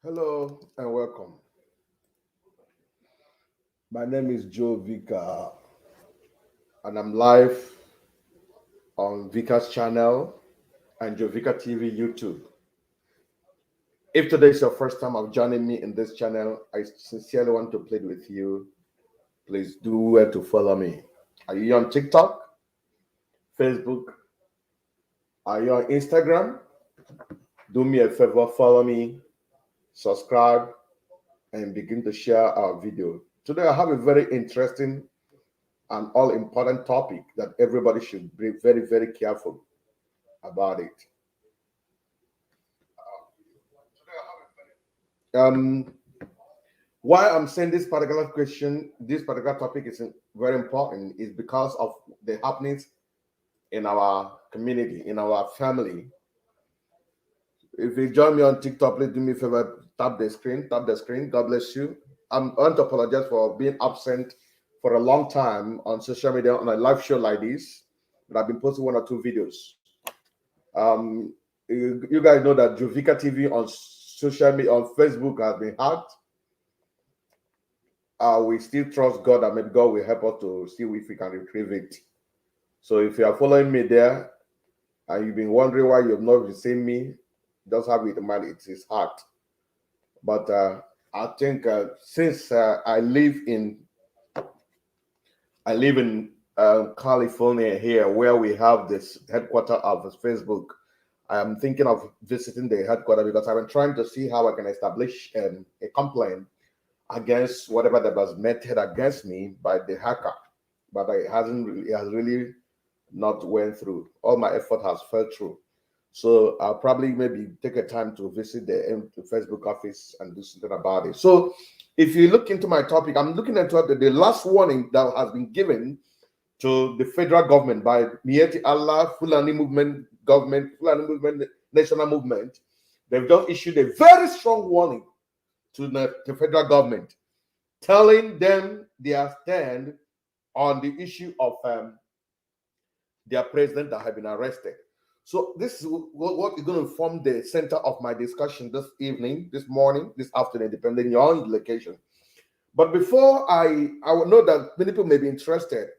Hello and welcome. My name is Joe Vika and I'm live on Vika's channel and Joe Vika TV YouTube. If today is your first time of joining me in this channel, I sincerely want to plead with you. Please do well to follow me. Are you on TikTok, Facebook? Are you on Instagram? Do me a favor, follow me, subscribe, and begin to share our video. Today I have a very interesting and all important topic that everybody should be very, very careful about it. Um, why I'm saying this particular question, this particular topic is very important is because of the happenings in our community, in our family. If you join me on TikTok, please do me a favor, tap the screen, tap the screen. God bless you. I want to apologize for being absent for a long time on social media on a live show like this, but I've been posting one or two videos. You guys know that Jovika TV on social media on Facebook has been hacked. We still trust God and maybe God will help us to see if we can retrieve it. So if you are following me there and you've been wondering why you've not seen me, just have it in mind it is hacked. But I think since I live in California here, where we have this headquarters of Facebook. I am thinking of visiting the headquarters because I've been trying to see how I can establish a complaint against whatever that was meted against me by the hacker, but it has really not went through. All my effort has fell through. So I'll probably maybe take a time to visit the Facebook office and do something about it. So if you look into my topic, I'm looking at the last warning that has been given to the federal government by Miyetti Allah, Fulani movement government, Fulani movement, national movement. They've just issued a very strong warning to the federal government, telling them their stand on the issue of their president that had been arrested. So this is what is going to form the center of my discussion this evening, this morning, this afternoon, depending on the location. But before I would know that many people may be interested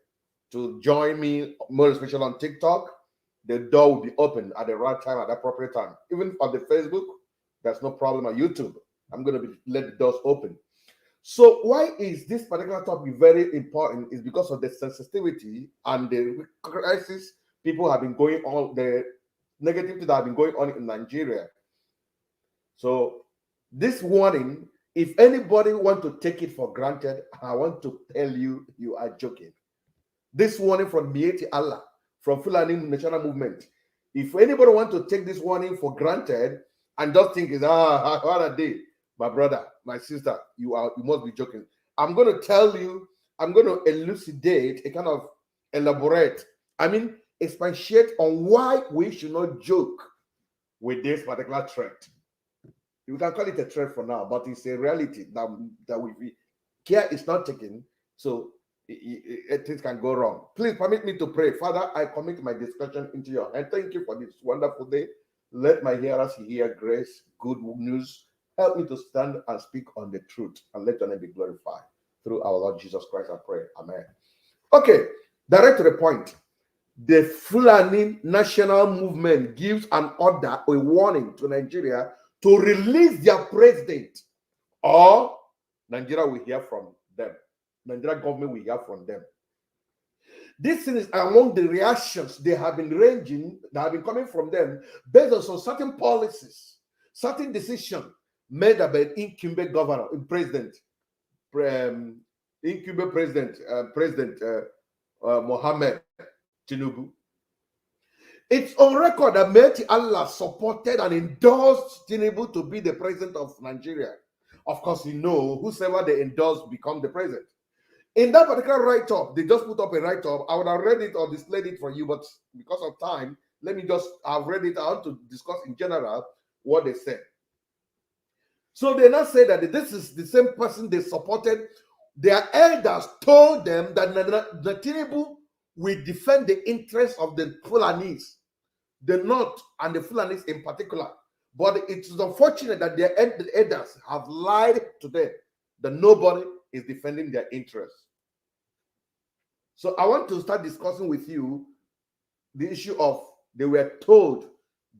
to join me, more especially on TikTok, the door will be open at the right time, at the appropriate time. Even on the Facebook, there's no problem. On YouTube, I'm going to let the doors open. So why is this particular topic very important? Is because of the sensitivity and the crisis people have been going on, the negativity that have been going on in Nigeria. So this warning, if anybody want to take it for granted, I want to tell you, you are joking. This warning from Miyetti Allah, from Fulani National Movement. If anybody want to take this warning for granted and just think, what are they? My brother, my sister, you must be joking. I'm going to tell you, I'm going to elucidate, a kind of elaborate, expatiate on why we should not joke with this particular threat. You can call it a threat for now, but it's a reality that we care is not taken. So things can go wrong. Please permit me to pray. Father, I commit my discussion into your hand. Thank you for this wonderful day. Let my hearers hear grace, good news. Help me to stand and speak on the truth, and let your name be glorified. Through our Lord Jesus Christ, I pray. Amen. Okay, direct to the point. The Fulani National Movement gives an order, a warning to Nigeria to release their president, or Nigeria will hear from them. Nigerian government will hear from them. This is among the reactions they have been ranging, that have been coming from them, based on some certain policies, certain decisions made by the incumbent governor, President Mohammed Tinubu. It's on record that Miyetti Allah supported and endorsed Tinubu to be the president of Nigeria. Of course, you know, whosoever they endorse become the president. In that particular write-up, they just put up a write-up. I would have read it or displayed it for you, but because of time, let me just, I've read it out to discuss in general what they said. So they now say that this is the same person they supported. Their elders told them that the Tinubu will defend the interests of the Fulanis, the North and the Fulanis in particular. But it's unfortunate that their elders have lied to them, that nobody is defending their interests. So I want to start discussing with you the issue of they were told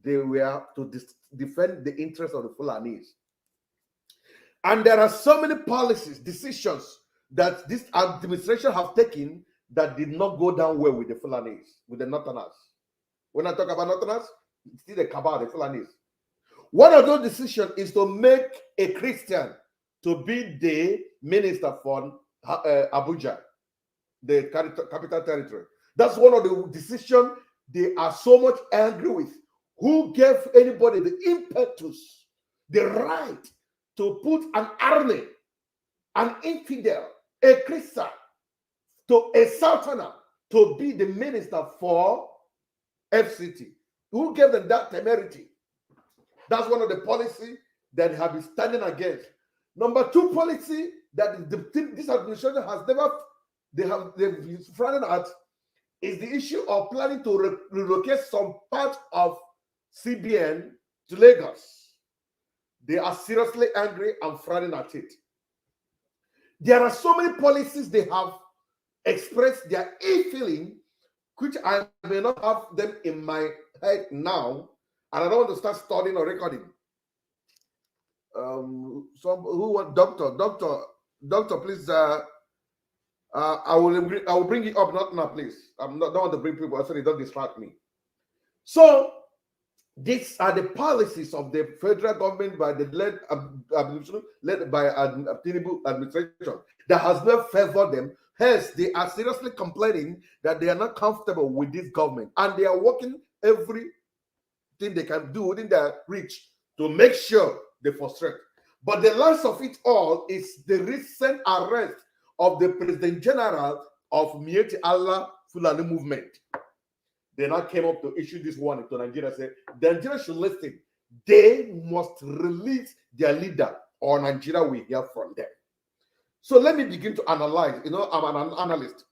they were to defend the interests of the Fulanis. And there are so many policies, decisions that this administration have taken that did not go down well with the Fulanis, with the Northerners. When I talk about Northerners, it's still the cabal, the Fulanis. One of those decisions is to make a Christian to be the minister for Abuja, the capital territory. That's one of the decisions they are so much angry with. Who gave anybody the impetus, the right to put an army, an infidel, a Christian, to a Southerner to be the minister for FCT? Who gave them that temerity? That's one of the policies that have been standing against. Number two policy that this administration has they've frowned at is the issue of planning to relocate some part of CBN to Lagos. They are seriously angry and frowning at it. There are so many policies they have expressed their ill-feeling, which I may not have them in my head now, and I don't want to start studying or recording. Doctor, please. I will bring it up, not now, please. Don't want to bring people, so they don't distract me. So these are the policies of the federal government by the led by Tinubu administration that has not favored them. Hence, they are seriously complaining that they are not comfortable with this government, and they are working everything they can do within their reach to make sure they frustrate. But the last of it all is the recent arrest of the President General of Miyetti Allah Fulani movement. They now came up to issue this warning to Nigeria, say Nigeria should listen. They must release their leader, or Nigeria will hear from them. So let me begin to analyze. You know, I'm an analyst.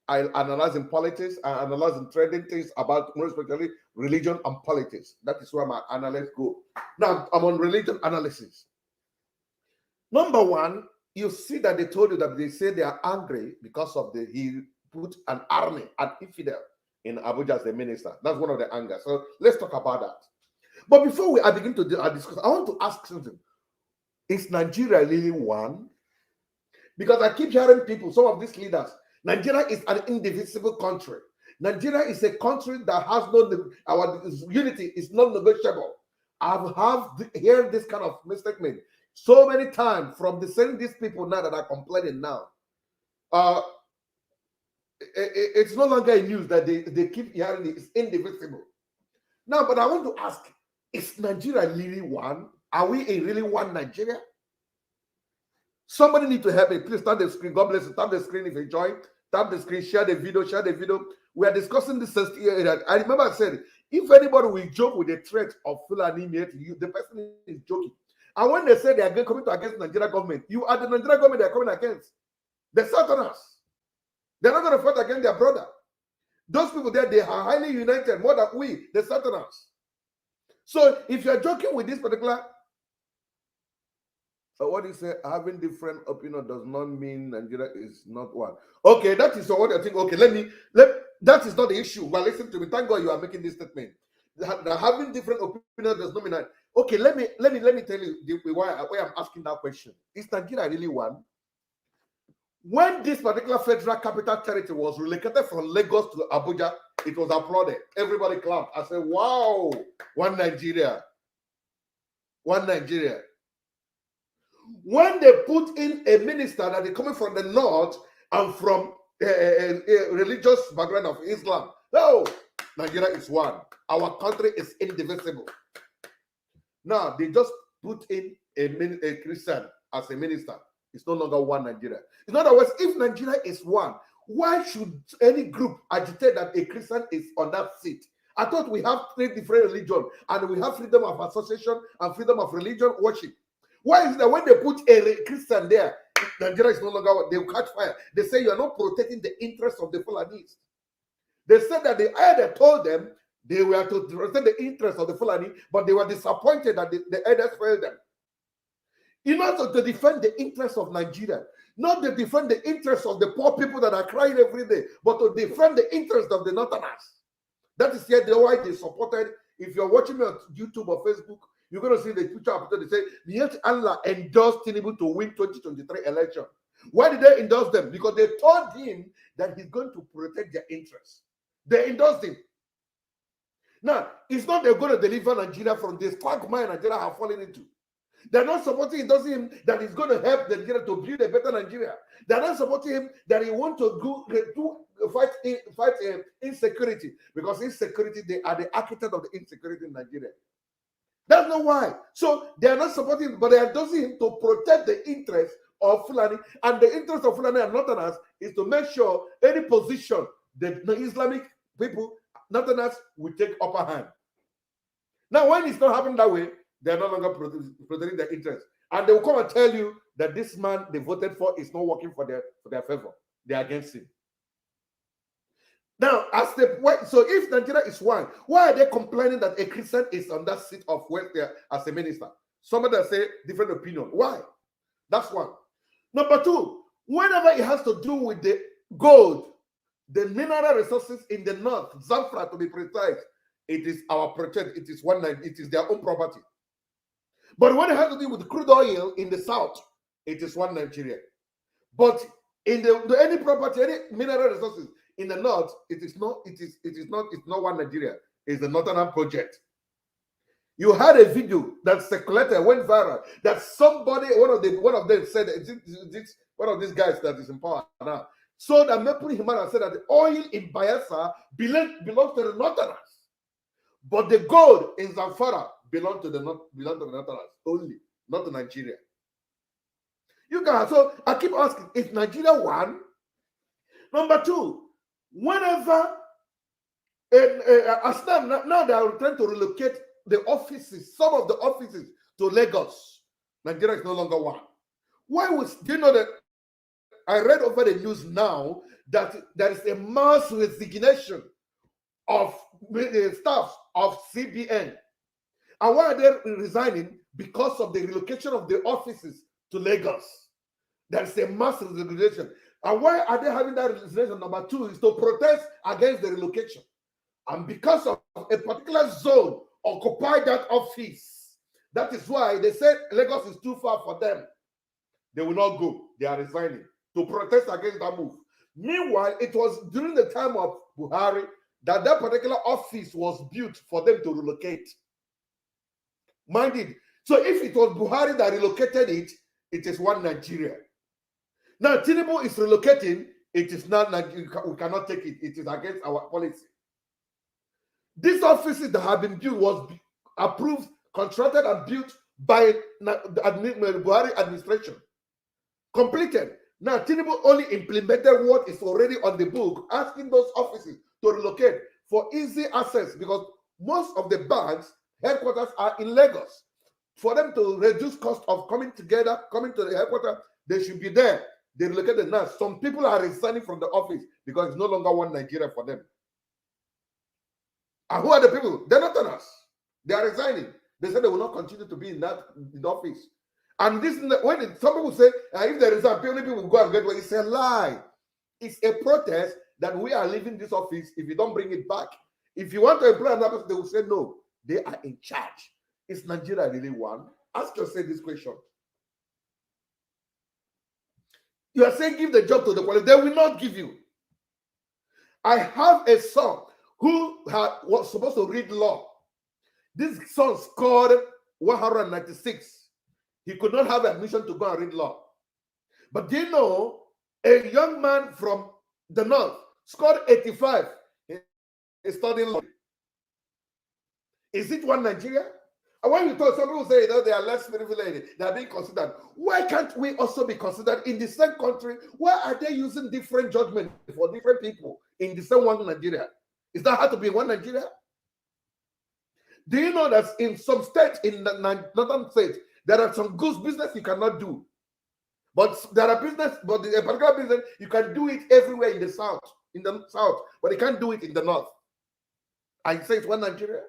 I analyze in politics, I analyze in trading things about, more especially, religion and politics. That is where my analysts go. Now, I'm on religion analysis. Number one, you see that they told you that they say they are angry because of he put an army, an infidel, in Abuja as the minister. That's one of the anger. So let's talk about that. But before I begin to discuss, I want to ask something. Is Nigeria really one? Because I keep hearing people, some of these leaders, Nigeria is an indivisible country. Nigeria is a country that has our unity is not negotiable. I've heard this kind of statement so many times from these people now that are complaining now. It's no longer a news that they keep hearing it's indivisible. Now, but I want to ask, is Nigeria really one? Are we really one Nigeria? Somebody need to help me. Please tap the screen. God bless you. Tap the screen if you join. Tap the screen. Share the video. Share the video. We are discussing this. I remember I said, if anybody will joke with the threat of Fulani, the person is joking. And when they say they are coming to against Nigeria government, you are the Nigeria government they are coming against. The Southerners. They're not going to fight against their brother. Those people there, they are highly united more than we, the Southerners. So if you are joking with this particular, what do you say? Having different opinion does not mean Nigeria is not one. Okay, that is what I think. Okay, that is not the issue. Well, listen to me. Thank God you are making this statement. That having different opinion does not mean that. Okay, let me tell you why I'm asking that question. Is Nigeria really one? When this particular federal capital territory was relocated from Lagos to Abuja, it was applauded. Everybody clapped. I said, wow, one Nigeria. One Nigeria. When they put in a minister that is coming from the north and from a religious background of Islam, no, Nigeria is one. Our country is indivisible. Now, they just put in a Christian as a minister. It's no longer one Nigeria. In other words, if Nigeria is one, why should any group agitate that a Christian is on that seat? I thought we have 3 different religions and we have freedom of association and freedom of religion worship. Why is it that when they put a Christian there, Nigeria is no longer one? They will catch fire. They say you are not protecting the interests of the Fulanis. They said that they either told them They were to represent the interest of the Fulani, but they were disappointed that the elders failed them. In order to defend the interests of Nigeria, not to defend the interests of the poor people that are crying every day, but to defend the interests of the Northerners. That is yet why they supported. If you're watching me on YouTube or Facebook, you're going to see the picture after they say, Miyetti Allah endorsed Tinubu to win 2023 election. Why did they endorse them? Because they told him that he's going to protect their interests. They endorsed him. Now, it's not they're going to deliver Nigeria from this quagmire Nigeria have fallen into. They're not supporting him that he's going to help Nigeria to build a better Nigeria. They're not supporting him that he wants to fight insecurity, because insecurity, they are the architect of the insecurity in Nigeria. That's not why. So they are not supporting him, but they are endorsing him to protect the interests of Fulani. And the interest of Fulani and Northerners is to make sure any position the Islamic people, Northerners, will take upper hand. Now, when it's not happening that way, they are no longer protecting their interests. And they will come and tell you that this man they voted for is not working for their favor. They are against him. Now, so if Nigeria is one, why are they complaining that a Christian is on that seat of welfare as a minister? Somebody that say different opinion. Why? That's one. Number two, whenever it has to do with the gold, the mineral resources in the north, Zamfara to be precise, it is our project. It is it is their own property. But when it has to do with crude oil in the south, it is one Nigeria. But in any property, any mineral resources in the north, it's not one Nigeria. It's the Northern Project. You had a video that circulated, went viral, that somebody, one of them said, one of these guys that is in power now, so that Mepuri Himana said that the oil in Bayelsa belongs to the Northerners. But the gold in Zamfara belongs to the Northerners only, not to Nigeria. So I keep asking, is Nigeria one? Number two, whenever now they are trying to relocate the offices, some of the offices to Lagos. Nigeria is no longer one. Do you know that I read over the news now that there is a mass resignation of staff of CBN. And why are they resigning? Because of the relocation of the offices to Lagos. There is a mass resignation. And why are they having that resignation? Number two is to protest against the relocation. And because of a particular zone occupy that office, that is why they said Lagos is too far for them. They will not go. They are resigning to protest against that move. Meanwhile, it was during the time of Buhari that particular office was built for them to relocate. Mind it. So if it was Buhari that relocated it, it is one Nigeria. Now, Tinubu is relocating, it is not, we cannot take it. It is against our policy. These offices that have been built was approved, contracted, and built by the Buhari administration. Completed. Now, Tinubu only implemented what is already on the book, asking those offices to relocate for easy access, because most of the banks' headquarters are in Lagos. For them to reduce cost of coming to the headquarters, they should be there. They relocated now. Some people are resigning from the office because it's no longer one Nigeria for them. And who are the people? They're not on us. They are resigning. They said they will not continue to be in the office. And this, when some people say, if there is a people will go and get one, it's a lie. It's a protest that we are leaving this office if you don't bring it back. If you want to employ another person, they will say no. They are in charge. Is Nigeria really one? Ask yourself this question. You are saying give the job to the quality. They will not give you. I have a son who was supposed to read law. This son scored 196. He could not have admission to go and read law. But do you know, a young man from the north scored 85 in studying law. Is it one Nigeria? And when you talk, some people say they are less privileged, they are being considered. Why can't we also be considered in the same country? Why are they using different judgment for different people in the same one Nigeria? Is that how to be one Nigeria? Do you know that in some states, in the northern states, there are some goods business you cannot do? But there are business, but a particular business, you can do it everywhere in the south, but you can't do it in the north. and you say it's one Nigeria?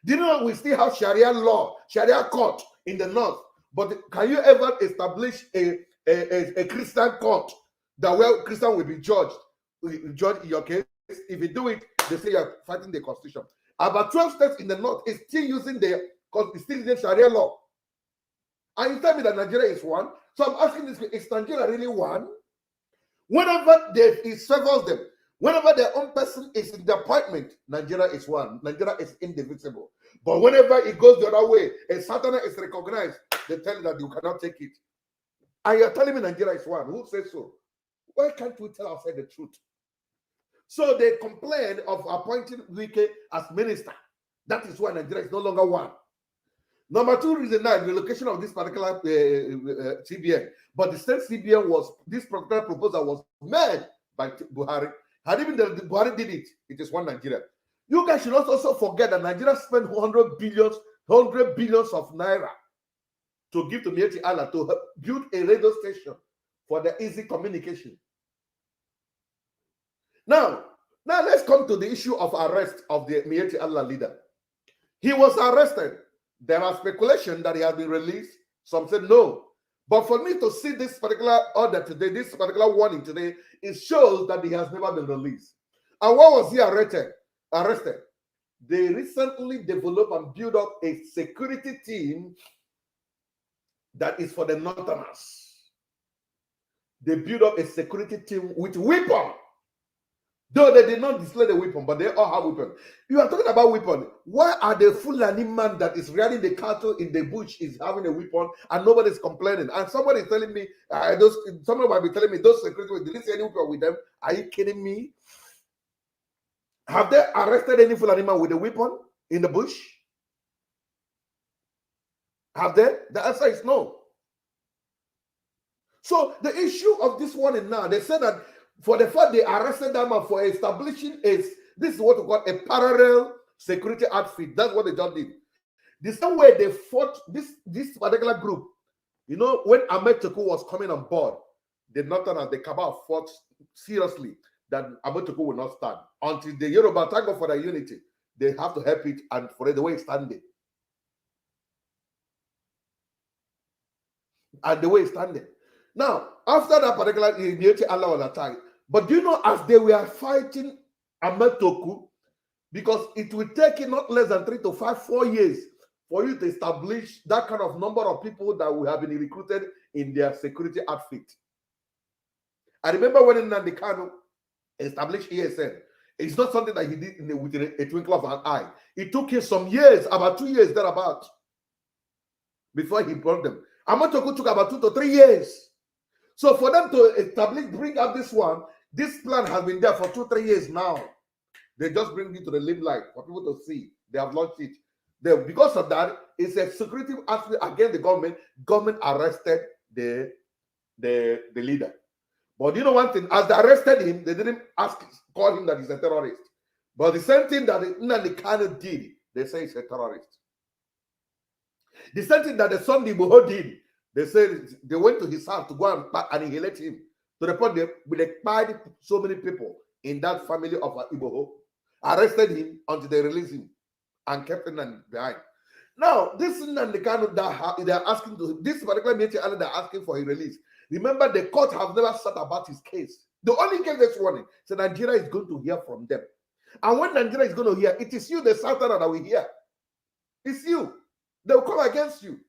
Do you know we still have Sharia law, Sharia court in the north? But can you ever establish a Christian court that where Christian will be judged in your case? If you do it, they say you're fighting the constitution. About 12 states in the north is still using Sharia law. And you tell me that Nigeria is one. So I'm asking this: is Nigeria really one? Whenever it favors them, whenever their own person is in the appointment, Nigeria is one. Nigeria is indivisible. But whenever it goes the other way, a Southern is recognized, they tell you that you cannot take it. And you're telling me Nigeria is one. Who says so? Why can't we tell ourselves the truth? So they complain of appointing Wike as minister. That is why Nigeria is no longer one. Number two reason now, the location of this particular CBN. But the state CBN this particular proposal was made by Buhari. Had even the Buhari did it, it is one Nigeria. You guys should not also forget that Nigeria spent 100 billions of naira to give to Miyetti Allah to build a radio station for the easy communication. Now let's come to the issue of arrest of the Miyetti Allah leader. He was arrested. There are speculation that he has been released. Some said no. But for me to see this particular order today, this particular warning today, it shows that he has never been released. And why was he arrested? They recently developed and built up a security team that is for the Northerners. They built up a security team with weapons. Though they did not display the weapon, but they all have weapons. You are talking about weapon. Why are the Fulani man that is riding the cattle in the bush is having a weapon and nobody is complaining? And somebody is telling me, somebody might be telling me, those security, did you see any weapon with them? Are you kidding me? Have they arrested any Fulani man with a weapon in the bush? Have they? The answer is no. So the issue of this one is now, they said that for the fact they arrested that man for establishing this is what we call a parallel security outfit. That's what they just did. The same way they fought this particular group. You know, when Ahmed Toku was coming on board, the Northerners, the Cabal fought seriously that Ahmed Toku will not stand. Until the Yoruba tango for their unity, they have to help it and for the way it's standing. And the way it's standing. Now, after that particular Miyetti Allah was attacked, but do you know, as they were fighting Ahmed Toku, because it will take it not less than 3 to 4 years for you to establish that kind of number of people that will have been recruited in their security outfit. I remember when Nnamdi Kanu established ESN, it's not something that he did with a twinkle of an eye. It took him some years, about 2 years thereabout, before he brought them. Ahmed Toku took about 2 to 3 years. So for them to bring up this one, this plan has been there for 2 3 years now. They just bring it to the limelight for people to see. They have launched it. Because of that, it's a security aspect against the government. Government arrested the leader. But you know one thing, as they arrested him, they didn't call him that he's a terrorist. But the same thing that Nnamdi Kanu did, they say he's a terrorist. The same thing that the Sunday Igboho did, they said they went to his house to go and annihilate him. To the point they expired so many people in that family of Igboho, arrested him until they released him and kept him behind. Now, this is the kind of that they are asking to this particular Miyetti Allah, they're asking for his release. Remember, the court have never said about his case. The only case this warning, so Nigeria is going to hear from them. And when Nigeria is going to hear, it is you, the Southerner, that will hear. It's you. They will come against you.